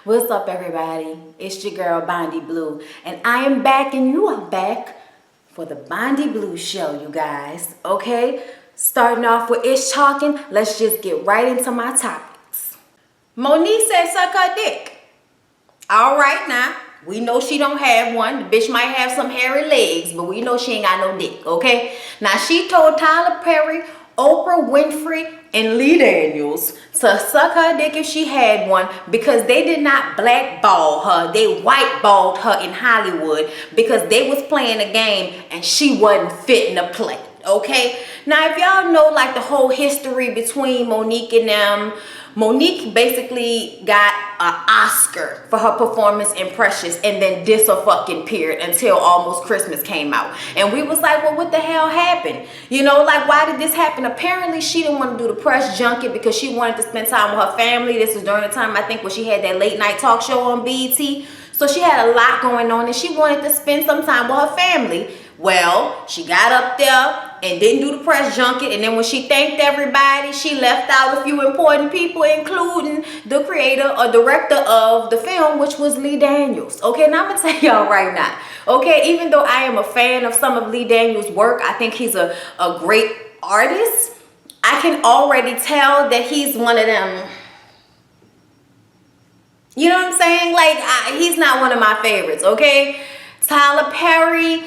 What's up, everybody? It's your girl, Bondi Blue, and I am back, and you are back for the Bondi Blue show, you guys. Okay? Starting off with It's Talking, let's just get right into my topics. Monique said suck her dick. All right, now, we know she don't have one. The bitch might have some hairy legs, but we know she ain't got no dick, okay? Now, she told Tyler Perry, Oprah Winfrey, and Lee Daniels to suck her dick if she had one because they did not blackball her. They whiteballed her in Hollywood because they was playing a game and she wasn't fitting to play. Okay? Now, if y'all know like the whole history between Monique and them, Monique basically got an Oscar for her performance in Precious and then disappeared until almost Christmas came out. And we was like, well, what the hell happened? You know, like, why did this happen? Apparently, she didn't want to do the press junket because she wanted to spend time with her family. This was during the time, I think, when she had that late night talk show on BET. So she had a lot going on and she wanted to spend some time with her family. Well, she got up there and didn't do the press junket, and then when she thanked everybody, she left out a few important people, including the creator or director of the film, which was Lee Daniels. Okay, now I'm gonna tell y'all right now, okay, even though I am a fan of some of Lee Daniels' work, I think he's a great artist, I can already tell that he's one of them, you know what I'm saying? Like, he's not one of my favorites, okay? Tyler Perry,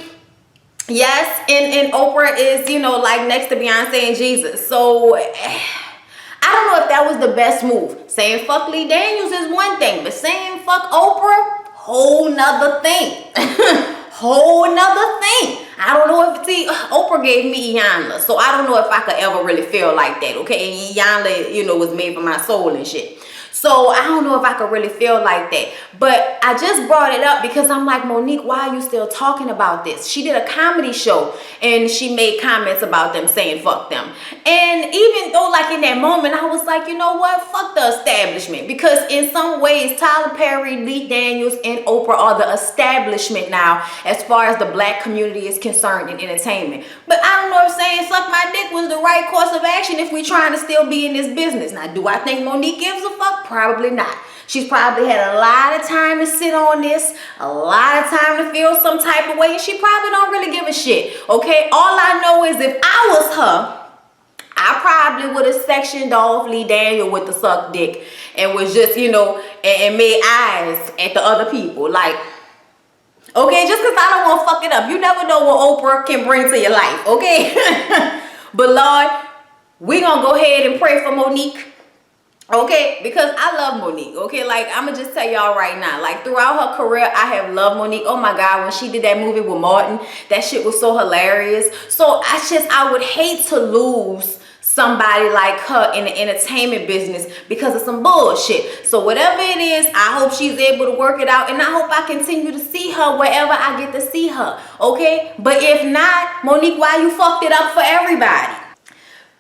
yes, and Oprah is, you know, like next to Beyonce and Jesus. So, I don't know if that was the best move. Saying fuck Lee Daniels is one thing, but saying fuck Oprah, whole nother thing. Whole nother thing. I don't know if, see, Oprah gave me Iyanla, so I don't know if I could ever really feel like that, okay? And Iyanla, you know, was made for my soul and shit. So I don't know if I could really feel like that. But I just brought it up because I'm like, Monique, why are you still talking about this? She did a comedy show and she made comments about them saying fuck them. And even though like in that moment, I was like, you know what? Fuck the establishment. Because in some ways, Tyler Perry, Lee Daniels, and Oprah are the establishment now as far as the black community is concerned in entertainment. But I don't know if saying suck my dick was the right course of action if we're trying to still be in this business. Now, do I think Monique gives a fuck? Probably not. She's probably had a lot of time to sit on this, a lot of time to feel some type of way, and she probably don't really give a shit, okay? All I know is if I was her, I probably would have sectioned off Lee Daniel with the suck dick and was just, you know, and made eyes at the other people. Like, okay, just because I don't want to fuck it up. You never know what Oprah can bring to your life, okay? But Lord, we're going to go ahead and pray for Monique. Okay, because I love Monique, okay? Like, I'm going to just tell y'all right now, like, throughout her career, I have loved Monique. Oh, my God, when she did that movie with Martin, that shit was so hilarious. So, I would hate to lose somebody like her in the entertainment business because of some bullshit. So, whatever it is, I hope she's able to work it out, and I hope I continue to see her wherever I get to see her, okay? But if not, Monique, why you fucked it up for everybody?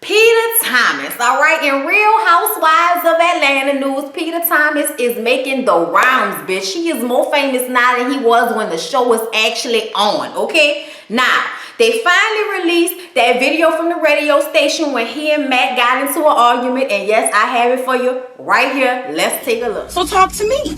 Peter Thomas, all right, in Real Housewives of Atlanta news, Peter Thomas is making the rounds, bitch. He is more famous now than he was when the show was actually on, okay? Now, they finally released that video from the radio station when he and Matt got into an argument, and yes, I have it for you right here. Let's take a look. So talk to me.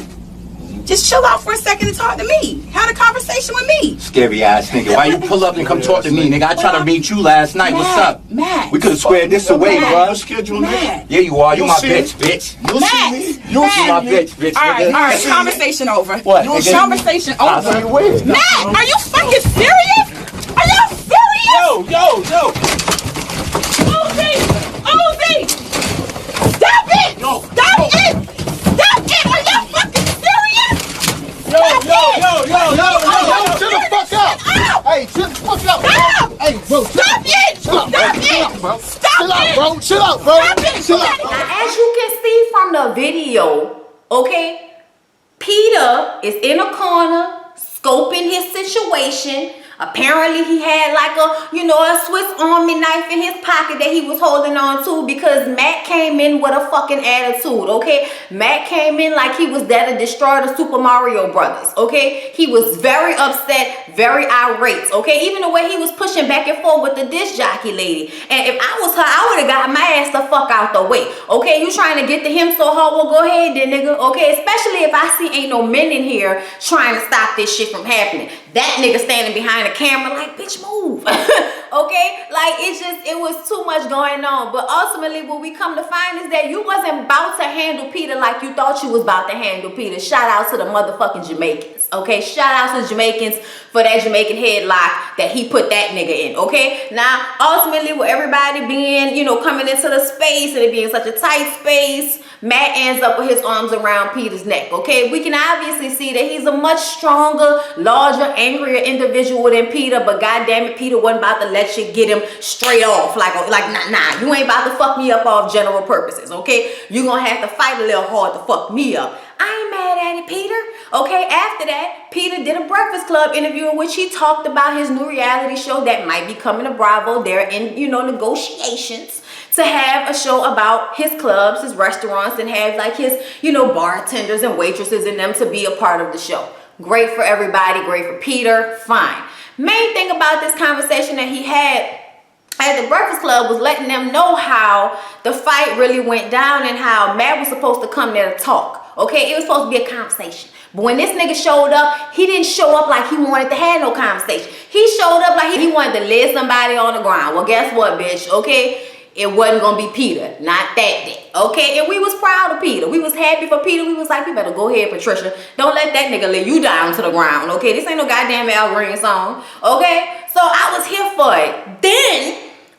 Just chill out for a second and talk to me. Have a conversation with me. Scary ass nigga. Why you pull up and come talk to me, nigga? I tried to meet you last night. Matt, What's up? Matt. We could have squared this away, bro. Matt. Yeah, you are. You my see bitch, bitch. You see me? You You my bitch, All right, nigga. conversation over. What, nigga? Conversation I'll see over. you with. Matt, are you fucking serious? Are you serious? Yo. Ozzy! Stop it! Stop it! Stop it! Are you fucking serious? Yo, chill the fuck out. Hey, chill the fuck out. Stop! Hey, bro, Stop it! Stop it! Stop bro. Chill out, bro. Chill out. Now, as you can see from the video, okay, Peter is in a corner scoping his situation. Apparently he had like a Swiss Army knife in his pocket that he was holding on to, because Matt came in with a fucking attitude, okay? Matt came in like he was there to destroy the Super Mario Brothers, okay? He was very upset, very irate, okay? Even the way he was pushing back and forth with the disc jockey lady. And if I was her, I would have got my ass the fuck out the way, okay? You trying to get to him so hard? Well, go ahead then, nigga, okay? Especially if I see ain't no men in here trying to stop this shit from happening. That nigga standing behind the camera like, bitch, move. Okay? Like, it was too much going on. But ultimately, what we come to find is that you wasn't about to handle Peter like you thought you was about to handle Peter. Shout out to the motherfucking Jamaicans, okay? Shout out to the Jamaicans for that Jamaican headlock that he put that nigga in, okay? Now, ultimately, with everybody being, coming into the space and it being such a tight space, Matt ends up with his arms around Peter's neck, okay? We can obviously see that he's a much stronger, larger, angrier individual than Peter, but goddamn it, Peter wasn't about to let shit get him straight off. Like nah, you ain't about to fuck me up off general purposes, okay? You gonna have to fight a little hard to fuck me up. I ain't mad at it, Peter. Okay, after that, Peter did a Breakfast Club interview in which he talked about his new reality show that might be coming to Bravo. They're in, negotiations to have a show about his clubs, his restaurants, and have like his, bartenders and waitresses in them to be a part of the show. Great for everybody, great for Peter, fine. Main thing about this conversation that he had at the Breakfast Club was letting them know how the fight really went down and how Matt was supposed to come there to talk. Okay, it was supposed to be a conversation. But when this nigga showed up, he didn't show up like he wanted to have no conversation. He showed up like he wanted to lay somebody on the ground. Well, guess what, bitch? Okay, it wasn't gonna be Peter, not that day. Okay, and we was proud of Peter. We was happy for Peter. We was like, you better go ahead, Patricia. Don't let that nigga lay you down to the ground. Okay, this ain't no goddamn Al Green song. Okay, so I was here for it. Then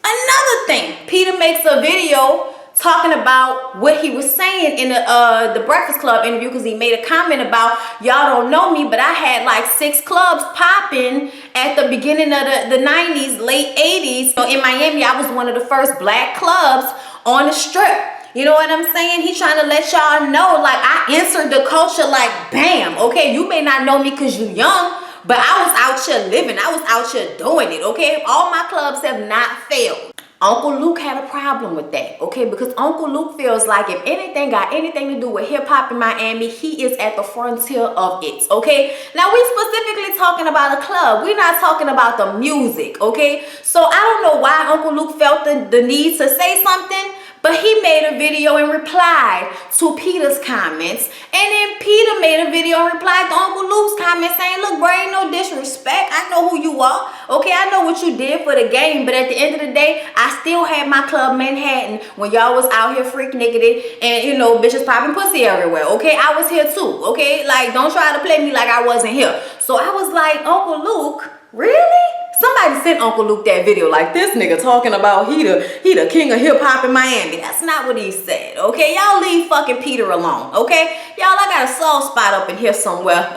another thing, Peter makes a video talking about what he was saying in the Breakfast Club interview, because he made a comment about, y'all don't know me, but I had like 6 clubs popping at the beginning of the 90s, late 80s. So in Miami, I was one of the first black clubs on the strip. You know what I'm saying? He's trying to let y'all know, like, I entered the culture like bam. Okay, you may not know me because you young, but I was out here living. I was out here doing it, okay? All my clubs have not failed. Uncle Luke had a problem with that, okay? Because Uncle Luke feels like if anything got anything to do with hip-hop in Miami, he is at the frontier of it, okay? Now, we specifically talking about a club. We're not talking about the music, okay? So I don't know why Uncle Luke felt the need to say something, but he made a video and replied to Peter's comments. And then Peter made a video and replied to Uncle Luke's comments saying, look, bro, ain't no disrespect. I know who you are. Okay, I know what you did for the game. But at the end of the day, I still had my club Manhattan when y'all was out here freak niggity and, bitches popping pussy everywhere. Okay, I was here too. Okay, like, don't try to play me like I wasn't here. So I was like, Uncle Luke, really? Somebody sent Uncle Luke that video like, this nigga talking about he the king of hip hop in Miami. That's not what he said, okay? Y'all leave fucking Peter alone, okay? Y'all, I got a soft spot up in here somewhere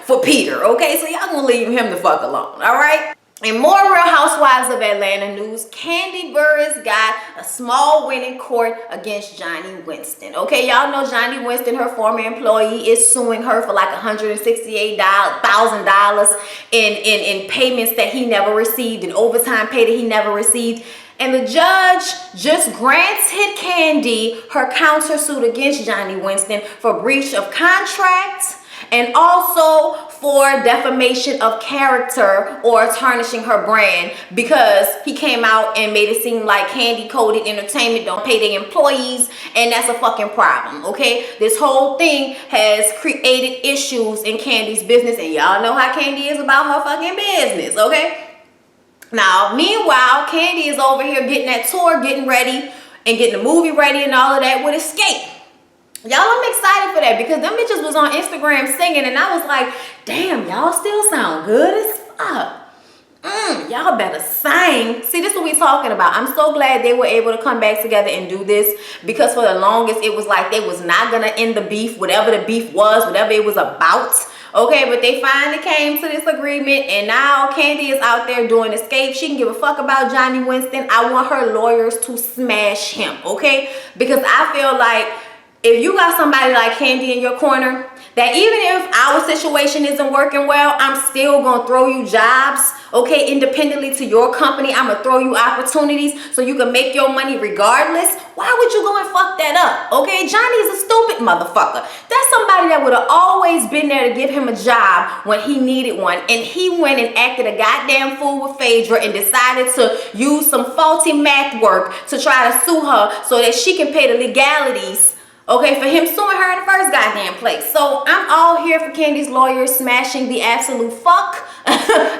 for Peter, okay? So y'all gonna leave him the fuck alone, all right? In more Real Housewives of Atlanta news, Kandi Burruss got a small win in court against Johnny Winston. Okay, y'all know Johnny Winston, her former employee, is suing her for like $168,000 in payments that he never received, and overtime pay that he never received. And the judge just granted Kandi her countersuit against Johnny Winston for breach of contract and also for defamation of character or tarnishing her brand, because he came out and made it seem like Kandi Coded Entertainment don't pay their employees, and that's a fucking problem, okay? This whole thing has created issues in Kandi's business, and y'all know how Kandi is about her fucking business, okay? Now, meanwhile, Kandi is over here getting that tour, getting ready, and getting the movie ready and all of that with Escape. Y'all, I'm excited for that because them bitches was on Instagram singing, and I was like, damn, y'all still sound good as fuck. Y'all better sing. See, this is what we talking about. I'm so glad they were able to come back together and do this, because for the longest, it was like they was not going to end the beef, whatever the beef was, whatever it was about. Okay, but they finally came to this agreement, and now Kandi is out there doing Escape. She can give a fuck about Johnny Winston. I want her lawyers to smash him, okay? Because I feel like if you got somebody like Kandi in your corner, that even if our situation isn't working well, I'm still gonna throw you jobs, okay, independently to your company. I'm gonna throw you opportunities so you can make your money regardless. Why would you go and fuck that up, okay? Johnny is a stupid motherfucker. That's somebody that would have always been there to give him a job when he needed one, and he went and acted a goddamn fool with Phaedra and decided to use some faulty math work to try to sue her so that she can pay the legalities, okay, for him suing her in the first goddamn place. So I'm all here for Kandi's lawyer smashing the absolute fuck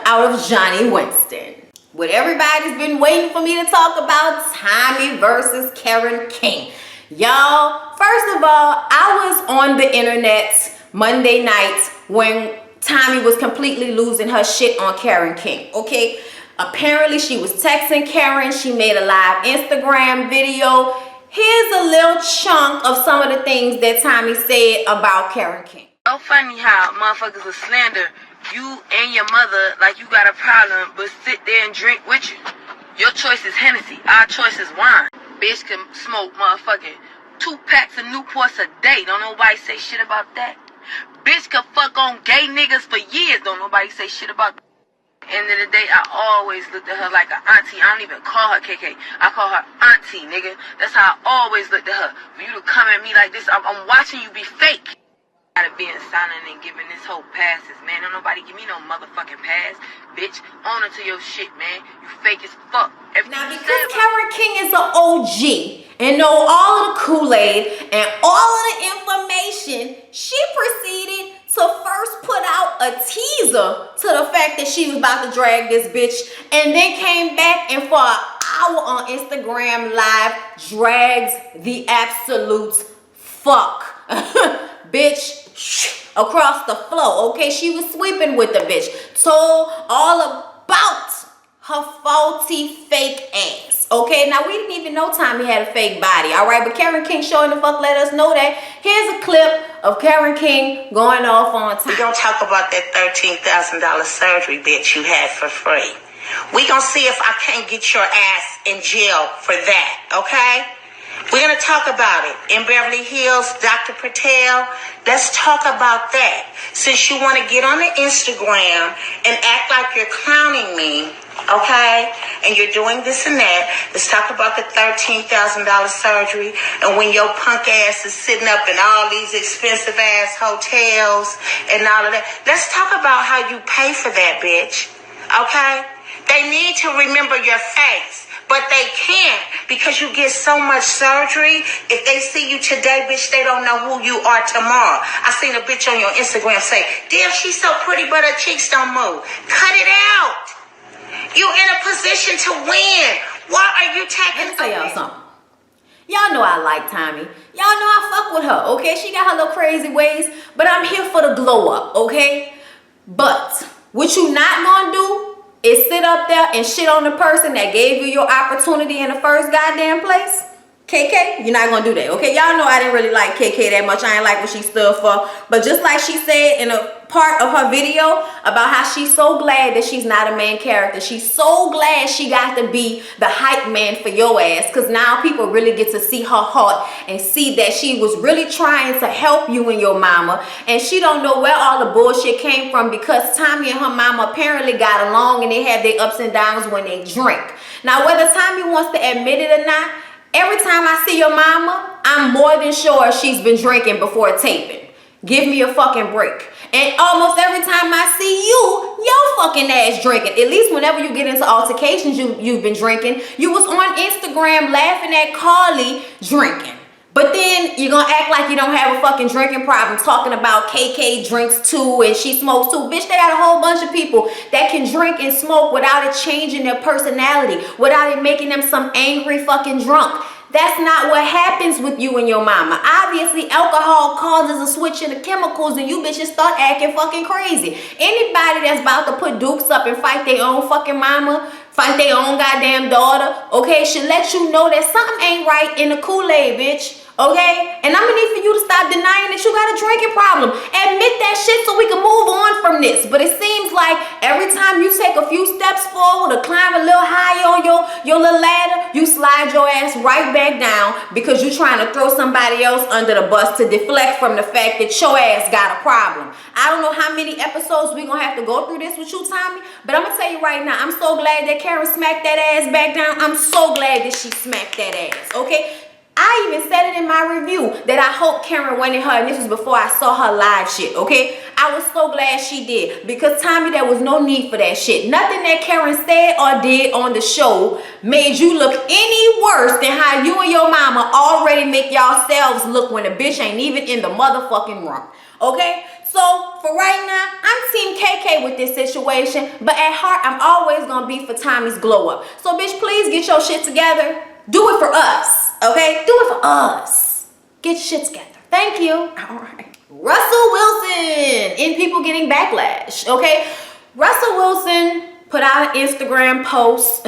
out of Johnny Winston. What everybody's been waiting for me to talk about, Tommie versus Karen King. Y'all, first of all, I was on the internet Monday night when Tommie was completely losing her shit on Karen King, okay? Apparently she was texting Karen. She made a live Instagram video. Here's a little chunk of some of the things that Tommie said about Karen King. So funny how motherfuckers will slander you and your mother like you got a problem, but sit there and drink with you. Your choice is Hennessy, our choice is wine. Bitch can smoke motherfucking 2 packs of Newports a day. Don't nobody say shit about that. Bitch can fuck on gay niggas for years. Don't nobody say shit about that. End of the day, I always looked at her like an auntie. I don't even call her KK. I call her auntie, nigga. That's how I always looked at her. For you to come at me like this, I'm watching you be fake. Gotta be signing and giving this whole passes, man. Don't nobody give me no motherfucking pass, bitch. Own it to your shit, man. You fake as fuck. Now, because Karen King is an OG and know all of the Kool-Aid and all of the information, she proceeded to first put out a teaser to the fact that she was about to drag this bitch, and then came back and for an hour on Instagram Live drags the absolute fuck bitch across the floor, okay? She was sweeping with the bitch, told all about her faulty fake ass, okay? Now, we didn't even know Tommie had a fake body, all right? But Karen King showing the fuck let us know that. Here's a clip of Karen King going off on Tommie. We gonna talk about that $13,000 surgery, bitch, you had for free. We gonna see if I can't get your ass in jail for that, okay? We're going to talk about it. In Beverly Hills, Dr. Patel, let's talk about that. Since you want to get on the Instagram and act like you're clowning me, okay, and you're doing this and that, let's talk about the $13,000 surgery and when your punk ass is sitting up in all these expensive ass hotels and all of that. Let's talk about how you pay for that, bitch, okay? They need to remember your face. But they can't because you get so much surgery. If they see you today, bitch, they don't know who you are tomorrow. I seen a bitch on your Instagram say, damn, she's so pretty, but her cheeks don't move. Cut it out. You in a position to win. Why are you taking... Let me tell y'all something. Y'all know I like Tommie. Y'all know I fuck with her, okay? She got her little crazy ways, but I'm here for the glow up, okay? But what you not gonna do is sit up there and shit on the person that gave you your opportunity in the first goddamn place. KK, you're not gonna do that, okay? Y'all know I didn't really like KK that much. I ain't like what she stood for. But just like she said in a part of her video about how she's so glad that she's not a main character. She's so glad she got to be the hype man for your ass, because now people really get to see her heart and see that she was really trying to help you and your mama, and she don't know where all the bullshit came from because Tommie and her mama apparently got along and they had their ups and downs when they drink. Now, whether Tommie wants to admit it or not, every time I see your mama, I'm more than sure she's been drinking before taping. Give me a fucking break. And almost every time I see you, your fucking ass drinking. At least whenever you get into altercations, you've been drinking. You was on Instagram laughing at Carly drinking. But then you're gonna act like you don't have a fucking drinking problem, talking about KK drinks too and she smokes too. Bitch, they got a whole bunch of people that can drink and smoke without it changing their personality, without it making them some angry fucking drunk. That's not what happens with you and your mama. Obviously, alcohol causes a switch in the chemicals and you bitches start acting fucking crazy. Anybody that's about to put dukes up and fight their own fucking mama, fight their own goddamn daughter, okay, should let you know that something ain't right in the Kool-Aid, bitch. Okay? And I'm gonna need for you to stop denying that you got a drinking problem. Admit that shit so we can move on from this. But it seems like every time you take a few steps forward or climb a little higher on your little ladder, you slide your ass right back down because you're trying to throw somebody else under the bus to deflect from the fact that your ass got a problem. I don't know how many episodes we're gonna have to go through this with you, Tommie, but I'm gonna tell you right now, I'm so glad that Karen smacked that ass back down. I'm so glad that she smacked that ass, okay? I even said it in my review that I hope Karen went in her, and this was before I saw her live shit, okay? I was so glad she did, because Tommie, there was no need for that shit. Nothing that Karen said or did on the show made you look any worse than how you and your mama already make yourselves look when the bitch ain't even in the motherfucking room, okay? So for right now, I'm Team KK with this situation, but at heart, I'm always gonna be for Tommie's glow up. So bitch, please get your shit together. Do it for us, okay? Do it for us. Get your shit together. Thank you. All right. Russell Wilson in people getting backlash, okay? Russell Wilson put out an Instagram post,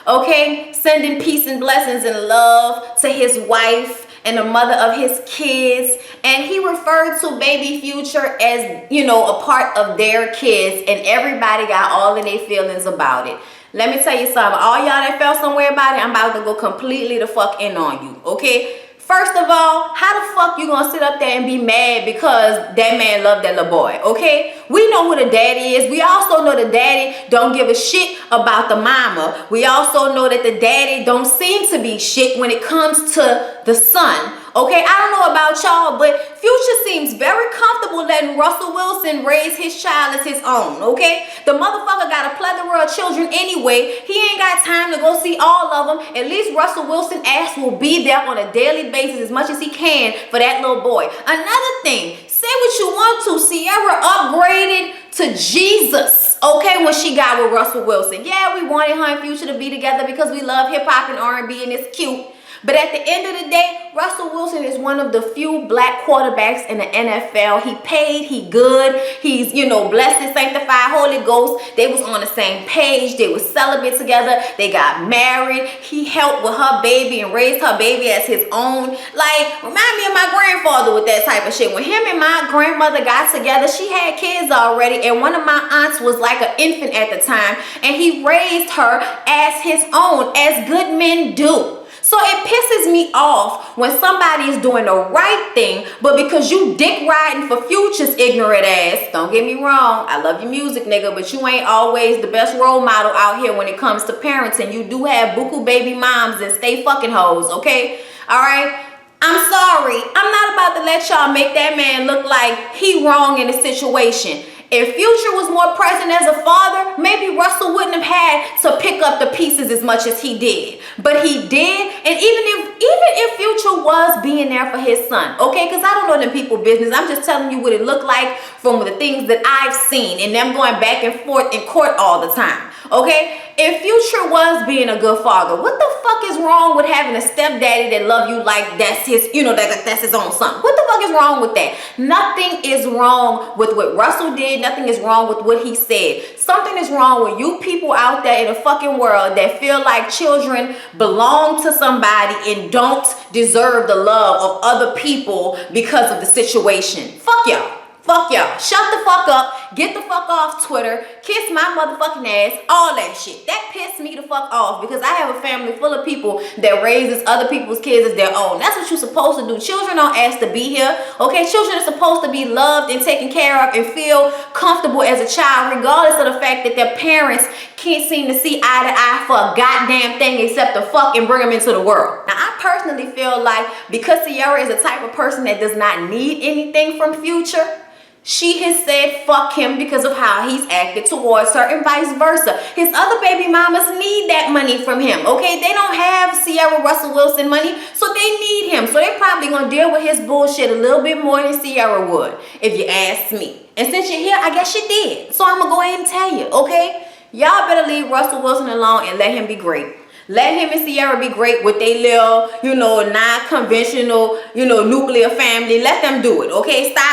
okay? Sending peace and blessings and love to his wife and the mother of his kids, and he referred to baby Future as, you know, a part of their kids, and everybody got all of their feelings about it. Let me tell you something, all y'all that felt somewhere about it, I'm about to go completely the fuck in on you, okay? First of all, how the fuck you gonna sit up there and be mad because that man loved that little boy, okay? We know who the daddy is. We also know the daddy don't give a shit about the mama. We also know that the daddy don't seem to be shit when it comes to the son, okay? I don't know about y'all, but Future seems very comfortable letting Russell Wilson raise his child as his own, okay? The motherfucker got a plethora of children anyway. He ain't got time to go see all of them. At least Russell Wilson ass will be there on a daily basis as much as he can for that little boy. Another thing, say what you want to, Sierra upgraded to Jesus, okay, when she got with Russell Wilson. Yeah, we wanted her and Future to be together because we love hip-hop and R&B and it's cute. But at the end of the day, Russell Wilson is one of the few black quarterbacks in the NFL. He paid, he good, he's, you know, blessed and sanctified, Holy Ghost. They was on the same page, they was celibate together, they got married. He helped with her baby and raised her baby as his own. Like, remind me of my grandfather with that type of shit. When him and my grandmother got together, she had kids already, and one of my aunts was like an infant at the time, and he raised her as his own, as good men do. So it pisses me off when somebody is doing the right thing, but because you dick riding for Future's ignorant ass, don't get me wrong, I love your music, nigga, but you ain't always the best role model out here when it comes to parenting. You do have buku baby moms and stay fucking hoes, okay? All right? I'm sorry. I'm not about to let y'all make that man look like he wrong in the situation. If Future was more present as a father, maybe Russell wouldn't have had to pick up the pieces as much as he did. But he did, and even if Future was being there for his son, okay, because I don't know them people business. I'm just telling you what it looked like from the things that I've seen and them going back and forth in court all the time, okay? If Future was being a good father, what the fuck is wrong with having a stepdaddy that love you like that's his, you know, that's his own son? What the fuck is wrong with that? Nothing is wrong with what Russell did. Nothing is wrong with what he said. Something is wrong with you people out there in the fucking world that feel like children belong to somebody and don't deserve the love of other people because of the situation. Fuck y'all. Fuck y'all. Shut the fuck up. Get the fuck off Twitter. Kiss my motherfucking ass. All that shit. That pissed me the fuck off because I have a family full of people that raises other people's kids as their own. That's what you're supposed to do. Children don't ask to be here. Okay? Children are supposed to be loved and taken care of and feel comfortable as a child regardless of the fact that their parents can't seem to see eye to eye for a goddamn thing except to fuck and bring them into the world. Now, I personally feel like because Sierra is the type of person that does not need anything from Future, she has said fuck him because of how he's acted towards her and vice versa. His other baby mamas need that money from him, okay? They don't have Sierra Russell Wilson money, so they need him. So they're probably going to deal with his bullshit a little bit more than Sierra would, if you ask me. And since you're here, I guess you did. So I'm going to go ahead and tell you, okay? Y'all better leave Russell Wilson alone and let him be great. Let him and Sierra be great with their little, you know, non-conventional, you know, nuclear family. Let them do it, okay? Stop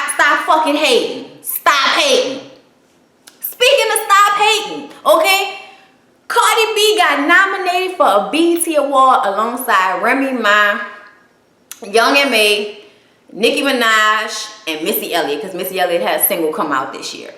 fucking hating. Stop hating. Speaking of stop hating, okay? Cardi B got nominated for a BET Award alongside Remy Ma Young M.A., Nicki Minaj, and Missy Elliott, because Missy Elliott had a single come out this year.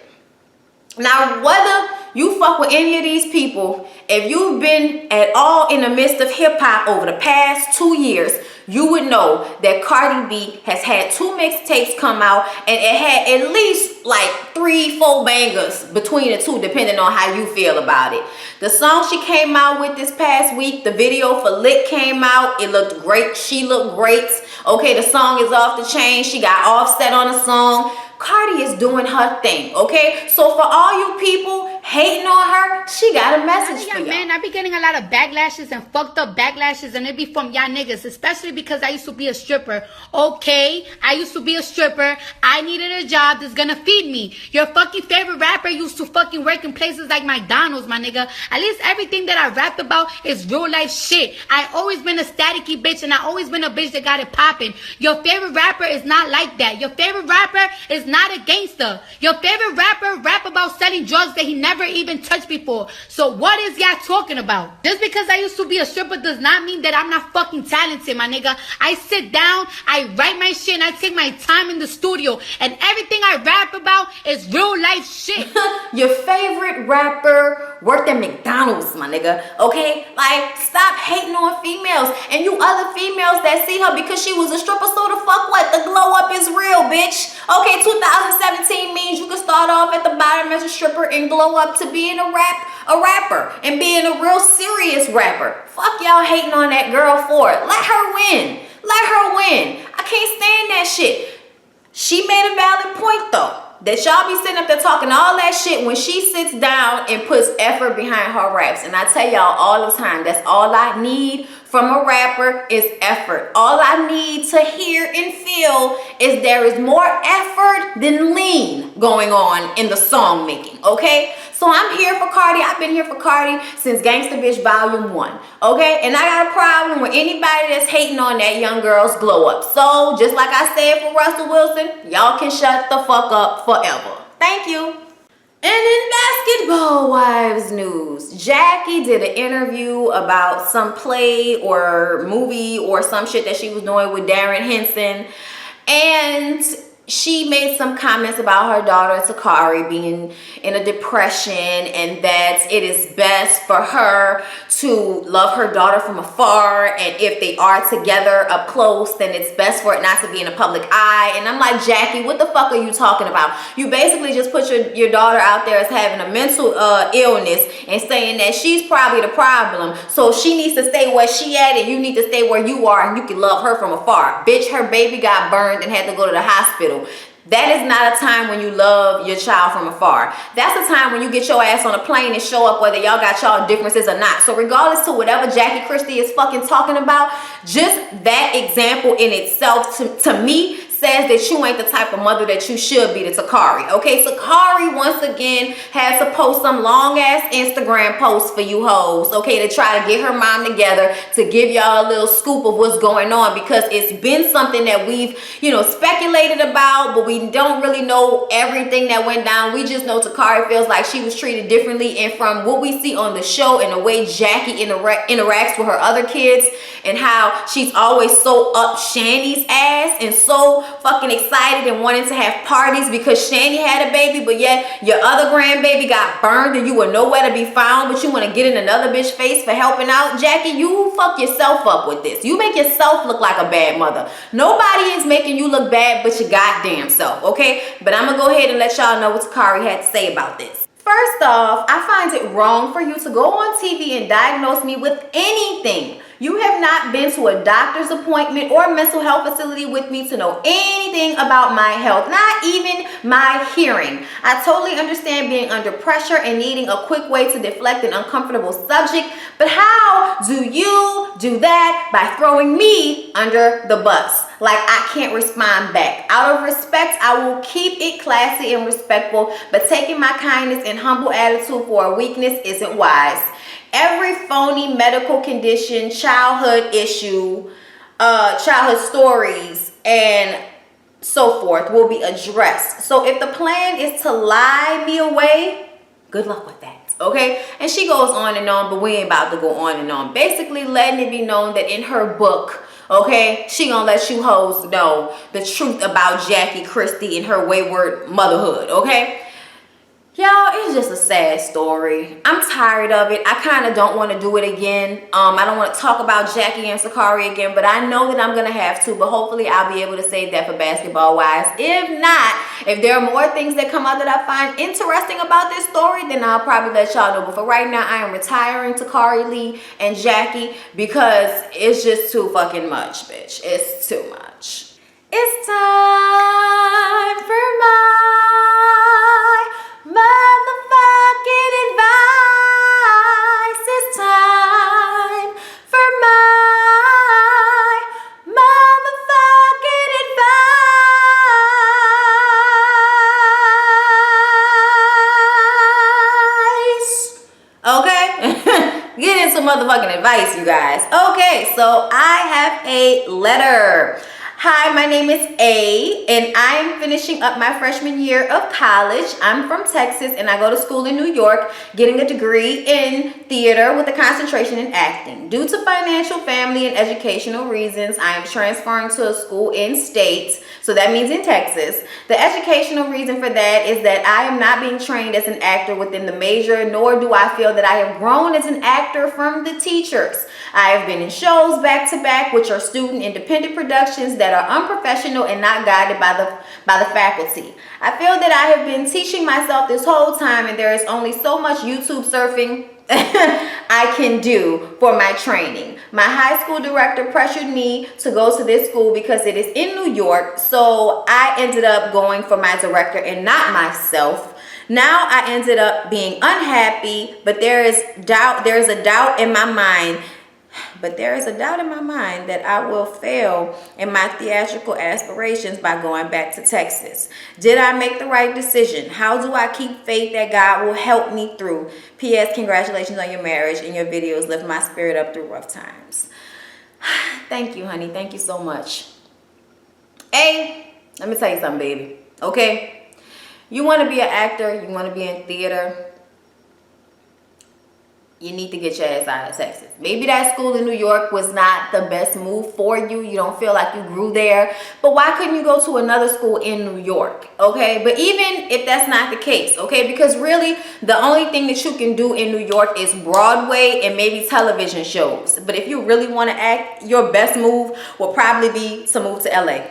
Now, whether you fuck with any of these people, if you've been at all in the midst of hip-hop over the past 2 years, you would know that Cardi B has had 2 mixtapes come out, and it had at least like 3-4 bangers between the two, depending on how you feel about it. The song she came out with this past week, the video for Lit came out. It looked great. She looked great. Okay, the song is off the chain. She got Offset on the song. Cardi is doing her thing, okay? So for all you people hating on her, she got a message for y'all. Man, I be getting a lot of backlashes and fucked up backlashes, and it be from y'all niggas, especially because I used to be a stripper. Okay, I used to be a stripper. I needed a job that's gonna feed me. Your fucking favorite rapper used to fucking work in places like McDonald's, my nigga. At least everything that I rapped about is real life shit. I always been a staticky bitch, and I always been a bitch that got it popping. Your favorite rapper is not like that. Your favorite rapper is not a gangster. Your favorite rapper rap about selling drugs that he never even touched before. So what is y'all talking about? Just because I used to be a stripper does not mean that I'm not fucking talented, my nigga. I sit down, I write my shit, and I take my time in the studio, and everything I rap about is real life shit. Your favorite rapper worked at McDonald's, my nigga, okay? Like, stop hating on females. And you other females that see her because she was a stripper, so the fuck what? The glow up is real, bitch. Okay, 2017 means you can start off at the bottom as a stripper and glow up to being a rapper and being a real serious rapper. Fuck y'all hating on that girl for it. Let her win. Let her win. I can't stand that shit. She made a valid point though, that y'all be sitting up there talking all that shit when she sits down and puts effort behind her raps. And I tell y'all all the time, that's all I need from a rapper is effort. All I need to hear and feel is there is more effort than lean going on in the song making, okay? So I'm here for Cardi. I've been here for Cardi since Gangsta Bitch Volume 1, okay? And I got a problem with anybody that's hating on that young girl's glow up. So just like I said for Russell Wilson, y'all can shut the fuck up forever. Thank you. And in basketball wives news, Jackie did an interview about some play or movie or some shit that she was doing with Darren Henson, and she made some comments about her daughter Takari being in a depression, and that it is best for her to love her daughter from afar, and if they are together up close, then it's best for it not to be in a public eye. And I'm like, Jackie, what the fuck are you talking about? You basically just put your daughter out there as having a mental illness and saying that she's probably the problem, so she needs to stay where she at and you need to stay where you are, and you can love her from afar. Bitch, her baby got burned and had to go to the hospital. That is not a time when you love your child from afar. That's a time when you get your ass on a plane and show up, whether y'all got y'all differences or not. So regardless to whatever Jackie Christie is fucking talking about, just that example in itself to me says that you ain't the type of mother that you should be to Takari. Okay, Takari once again has to post some long ass Instagram posts for you hoes, okay, to try to get her mom together, to give y'all a little scoop of what's going on, because it's been something that we've, speculated about, but we don't really know everything that went down. We just know Takari feels like she was treated differently, and from what we see on the show and the way Jackie interacts with her other kids and how she's always so up Shani's ass and so fucking excited and wanting to have parties because Shani had a baby, but yet your other grandbaby got burned and you were nowhere to be found, but you want to get in another bitch face for helping out. Jackie, you fuck yourself up with this. You make yourself look like a bad mother. Nobody is making you look bad but your goddamn self, okay? But I'm gonna go ahead and let y'all know what Takari had to say about this. First off, I find it wrong for you to go on TV and diagnose me with anything. You have not been to a doctor's appointment or mental health facility with me to know anything about my health, not even my hearing. I totally understand being under pressure and needing a quick way to deflect an uncomfortable subject, but how do you do that? By throwing me under the bus. Like I can't respond back. Out of respect, I will keep it classy and respectful, but taking my kindness and humble attitude for a weakness isn't wise. Every phony medical condition, childhood issue, childhood stories, and so forth will be addressed. So if the plan is to lie me away, good luck with that, okay? And she goes on and on, but we ain't about to go on and on. Basically letting it be known that in her book, Okay, she gonna let you hoes know the truth about Jackie Christie and her wayward motherhood. Okay. Y'all, it's just a sad story. I'm tired of it. I kind of don't want to do it again. I don't want to talk about Jackie and Sakari again, but I know that I'm going to have to. But hopefully I'll be able to save that for basketball wise. If not, if there are more things that come out that I find interesting about this story, then I'll probably let y'all know. But for right now, I am retiring Sakari Lee and Jackie because it's just too fucking much, bitch. It's too much. It's time for my motherfucking advice. It's time for my motherfucking advice. Okay? Get into motherfucking advice, you guys. Okay, so I have a letter. Hi, my name is A, and I am finishing up my freshman year of college. I'm from Texas, and I go to school in New York, getting a degree in theater with a concentration in acting. Due to financial, family, and educational reasons, I am transferring to a school in state, so that means in Texas. The educational reason for that is that I am not being trained as an actor within the major, nor do I feel that I have grown as an actor from the teachers. I have been in shows back to back, which are student independent productions that are unprofessional and not guided by the faculty. I feel that I have been teaching myself this whole time, and there is only so much YouTube surfing I can do for my training. My high school director pressured me to go to this school because it is in New York, so I ended up going for my director and not myself. Now I ended up being unhappy, but there is a doubt in my mind that I will fail in my theatrical aspirations by going back to Texas. Did I make the right decision? How do I keep faith that God will help me through? P.S. Congratulations on your marriage, and your videos lift my spirit up through rough times. Thank you, honey. Thank you so much. Hey, let me tell you something, baby. Okay? You want to be an actor, you want to be in theater, you need to get your ass out of Texas. Maybe that school in New York was not the best move for you. You don't feel like you grew there. But why couldn't you go to another school in New York? Okay, but even if that's not the case, okay, because really the only thing that you can do in New York is Broadway and maybe television shows. But if you really want to act, your best move will probably be to move to LA.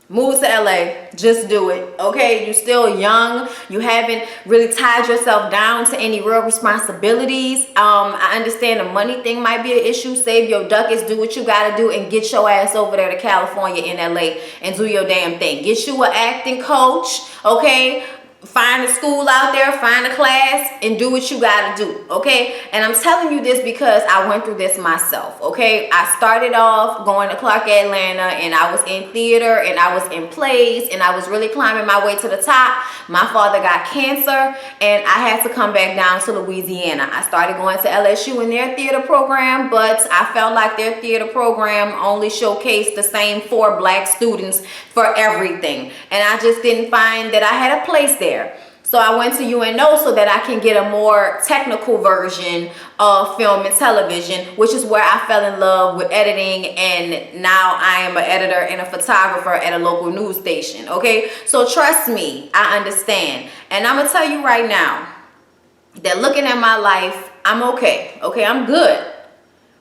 Move to LA, just do it, okay? You're still young. You haven't really tied yourself down to any real responsibilities. I understand the money thing might be an issue. Save your ducats, do what you gotta do, and get your ass over there to California in LA and do your damn thing. Get you an acting coach, okay? Find a school out there, find a class, and do what you gotta do, okay? And I'm telling you this because I went through this myself, okay? I started off going to Clark Atlanta, and I was in theater, and I was in plays, and I was really climbing my way to the top. My father got cancer, and I had to come back down to Louisiana. I started going to LSU in their theater program, but I felt like their theater program only showcased the same 4 black students for everything, and I just didn't find that I had a place there. So I went to UNO so that I can get a more technical version of film and television, which is where I fell in love with editing, and now I am an editor and a photographer at a local news station, okay? So trust me, I understand. And I'm gonna tell you right now that looking at my life, I'm okay, I'm good.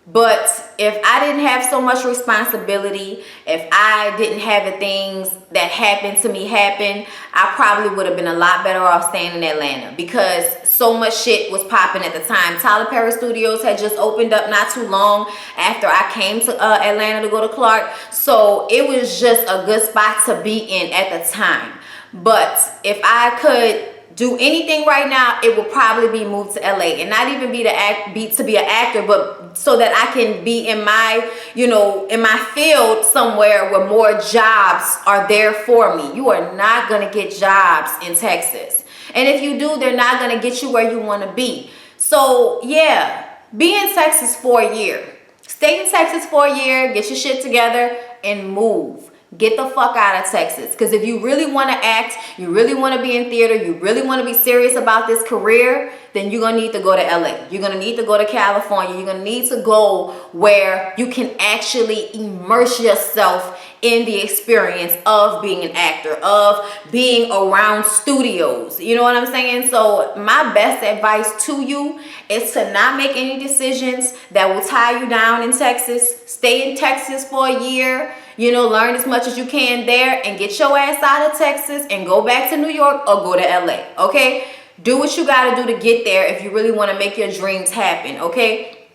But if I didn't have so much responsibility, if I didn't have the things that happened to me happen, I probably would have been a lot better off staying in Atlanta, because so much shit was popping at the time. Tyler Perry Studios had just opened up not too long after I came to Atlanta to go to Clark. So it was just a good spot to be in at the time. But if I could do anything right now, it will probably be moved to LA, and not even be to be an actor, but so that I can be in my, in my field somewhere where more jobs are there for me. You are not going to get jobs in Texas, and if you do, they're not going to get you where you want to be. So yeah, be in Texas for a year. Stay in Texas for a year, get your shit together, and move. get the fuck out of Texas. Because if you really want to act, you really want to be in theater, you really want to be serious about this career, then you're going to need to go to LA. You're going to need to go to California. You're going to need to go where you can actually immerse yourself in the experience of being an actor, of being around studios. You know what I'm saying? So my best advice to you is to not make any decisions that will tie you down in Texas. Stay in Texas for a year. You know, learn as much as you can there and get your ass out of Texas and go back to New York or go to LA, okay? Do what you got to do to get there if you really want to make your dreams happen, okay?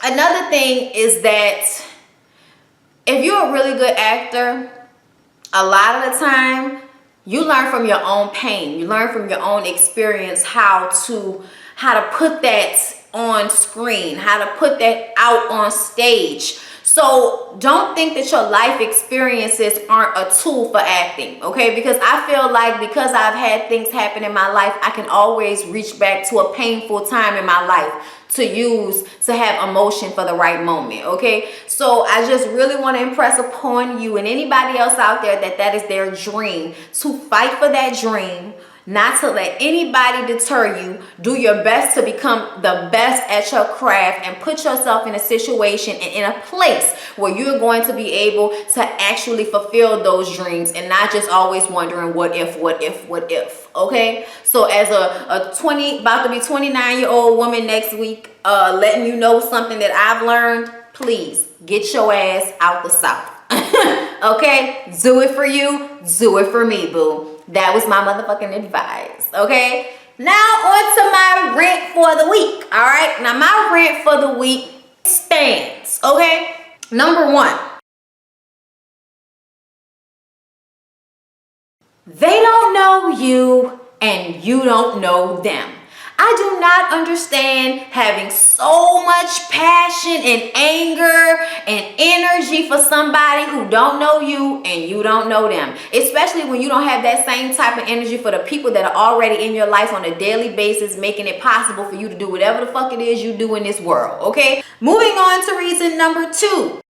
Another thing is that if you're a really good actor, a lot of the time you learn from your own pain. You learn from your own experience how to put that on screen, how to put that out on stage. So don't think that your life experiences aren't a tool for acting, okay? Because I feel like because I've had things happen in my life, I can always reach back to a painful time in my life to use to have emotion for the right moment, okay? So I just really want to impress upon you and anybody else out there that is their dream, to fight for that dream, not to let anybody deter you. Do your best to become the best at your craft and put yourself in a situation and in a place where you're going to be able to actually fulfill those dreams and not just always wondering what if, okay? So as about to be 29-year-old woman next week, letting you know something that I've learned, please get your ass out the South. Okay? Do it for you, do it for me, boo. That was my motherfucking advice, okay? Now on to my rant for the week, all right? Now my rant for the week stands, okay? Number one, they don't know you and you don't know them. I do not understand having so much passion and anger and energy for somebody who don't know you and you don't know them. Especially when you don't have that same type of energy for the people that are already in your life on a daily basis, making it possible for you to do whatever the fuck it is you do in this world, okay? Moving on to reason number two.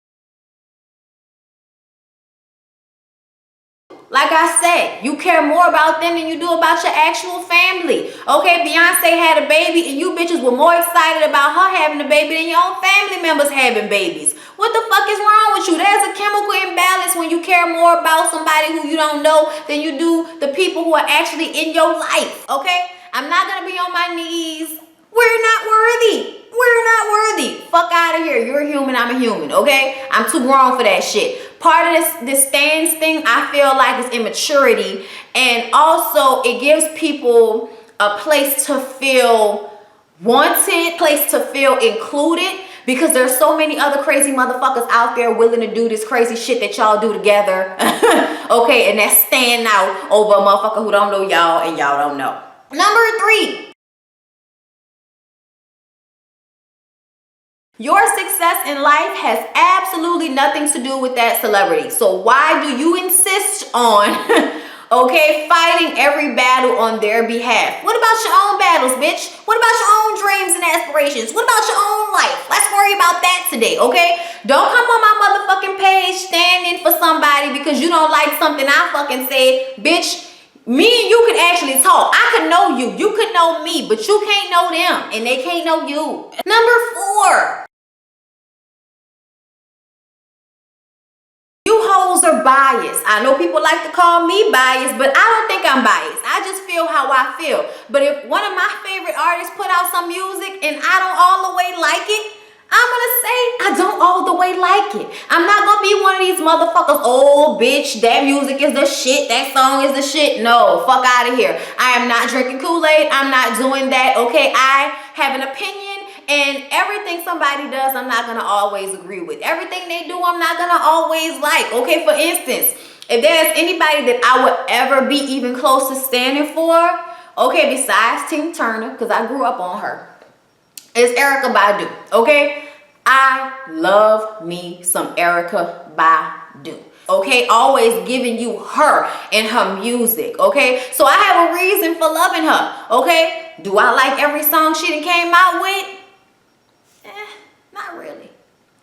Like I said, you care more about them than you do about your actual family. Okay, Beyonce had a baby and you bitches were more excited about her having a baby than your own family members having babies. What the fuck is wrong with you? There's a chemical imbalance when you care more about somebody who you don't know than you do the people who are actually in your life. Okay? I'm not gonna be on my knees. We're not worthy. We're not worthy. Fuck out of here. You're a human, I'm a human, okay? I'm too grown for that shit. Part of this stands thing, I feel like, is immaturity. And also, it gives people a place to feel wanted, place to feel included. Because there's so many other crazy motherfuckers out there willing to do this crazy shit that y'all do together. Okay, and that's standing out over a motherfucker who don't know y'all and y'all don't know. Number three. Your success in life has absolutely nothing to do with that celebrity. So why do you insist on, okay, fighting every battle on their behalf? What about your own battles, bitch? What about your own dreams and aspirations? What about your own life? Let's worry about that today, okay? Don't come on my motherfucking page standing for somebody because you don't like something I fucking said, bitch. Me and you can actually talk. I could know you. You could know me, but you can't know them and they can't know you. Number four. You hoes are biased. I know people like to call me biased, but I don't think I'm biased. I just feel how I feel. But if one of my favorite artists put out some music and I don't all the way like it, I'm gonna say I don't all the way like it. I'm not gonna be one of these motherfuckers, oh bitch, that music is the shit, that song is the shit. No, fuck out of here. I am not drinking Kool-Aid. I'm not doing that, okay? I have an opinion. And everything somebody does, I'm not going to always agree with. Everything they do, I'm not going to always like. Okay, for instance, if there's anybody that I would ever be even close to standing for, okay, besides Tina Turner, because I grew up on her, is Erykah Badu, okay? I love me some Erykah Badu. Okay, always giving you her and her music, okay? So I have a reason for loving her, okay? Do I like every song she done came out with? Not really.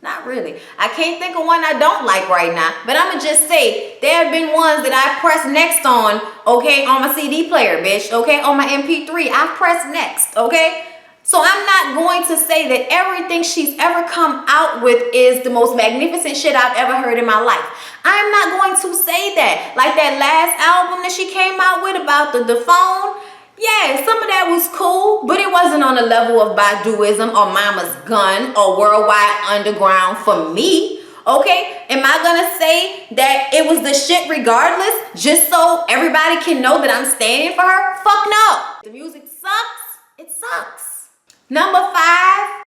Not really. I can't think of one I don't like right now. But I'ma just say there have been ones that I pressed next on, okay, on my CD player, bitch, okay, on my MP3. I pressed next, okay? So I'm not going to say that everything she's ever come out with is the most magnificent shit I've ever heard in my life. I'm not going to say that. Like that last album that she came out with about the phone. Yeah, some of that was cool, but it wasn't on the level of Baduism or Mama's Gun or Worldwide Underground for me. Okay, am I gonna say that it was the shit regardless just so everybody can know that I'm standing for her? Fuck no. The music sucks. It sucks. Number 5.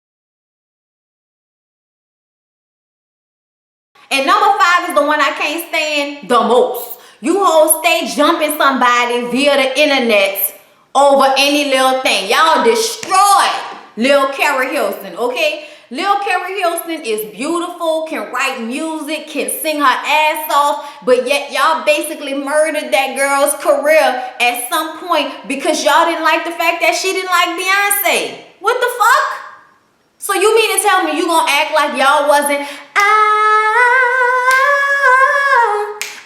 And number 5 is the one I can't stand the most. You hoes stay jumping somebody via the internet over any little thing. Y'all destroyed Lil Carrie Hilson, okay? Lil Carrie Hilson is beautiful, can write music, can sing her ass off, but yet y'all basically murdered that girl's career at some point because y'all didn't like the fact that she didn't like Beyonce. What the fuck? So you mean to tell me you gonna act like y'all wasn't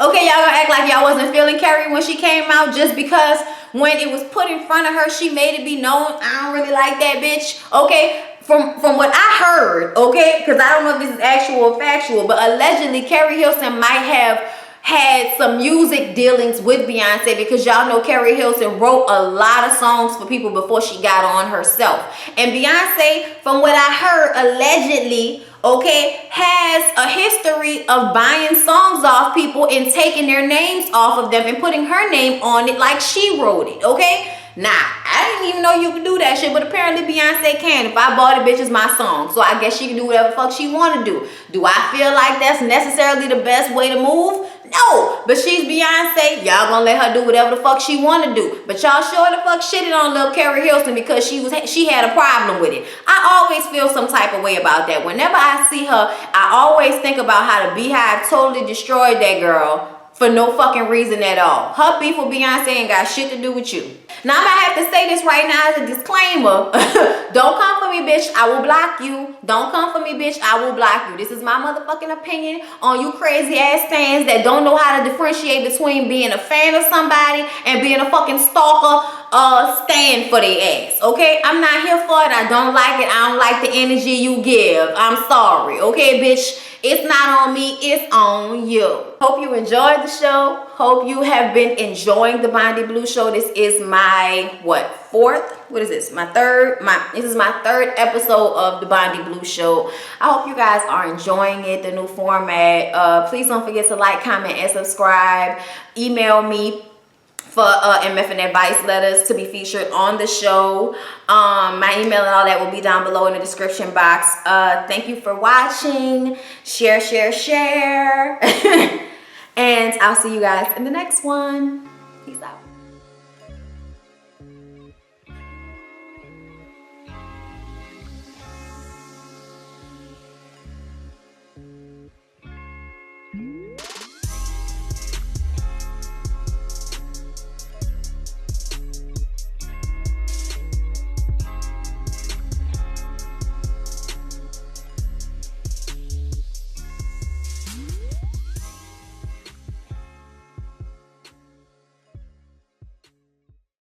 okay, y'all gonna act like y'all wasn't feeling Carrie when she came out just because when it was put in front of her, she made it be known, I don't really like that bitch, okay? From what I heard, okay, because I don't know if this is actual or factual, but allegedly Carrie Hilson might have had some music dealings with Beyonce because y'all know Carrie Hilson wrote a lot of songs for people before she got on herself. And Beyonce, from what I heard, allegedly, okay, has a history of buying songs off people and taking their names off of them and putting her name on it like she wrote it, okay? Nah, I didn't even know you could do that shit, but apparently Beyonce can. If I bought it, bitch, it's my song. So I guess she can do whatever the fuck she want to do. Do I feel like that's necessarily the best way to move? No, but she's Beyonce. Y'all gonna let her do whatever the fuck she want to do. But y'all sure the fuck shitted on Lil Carrie Hilson because she had a problem with it. I always feel some type of way about that. Whenever I see her, I always think about how the Beehive totally destroyed that girl for no fucking reason at all. Her beef with Beyonce ain't got shit to do with you. Now I'm gonna have to say this right now as a disclaimer. Don't come for me, bitch. I will block you. Don't come for me, bitch. I will block you. This is my motherfucking opinion on you crazy ass fans that don't know how to differentiate between being a fan of somebody and being a fucking stalker. Stand for their ass, okay? I'm not here for it. I don't like it. I don't like the energy you give. I'm sorry, okay, bitch? It's not on me, it's on you. Hope you enjoyed the show. Hope you have been enjoying the Bondi Blue Show. This is my, this is my third episode of the Bondi Blue Show. I hope you guys are enjoying it, the new format. Please don't forget to like, comment, and subscribe. Email me for MF and advice letters to be featured on the show. My email and all that will be down below in the description box. Thank you for watching. Share, share, share. And I'll see you guys in the next one. Peace out.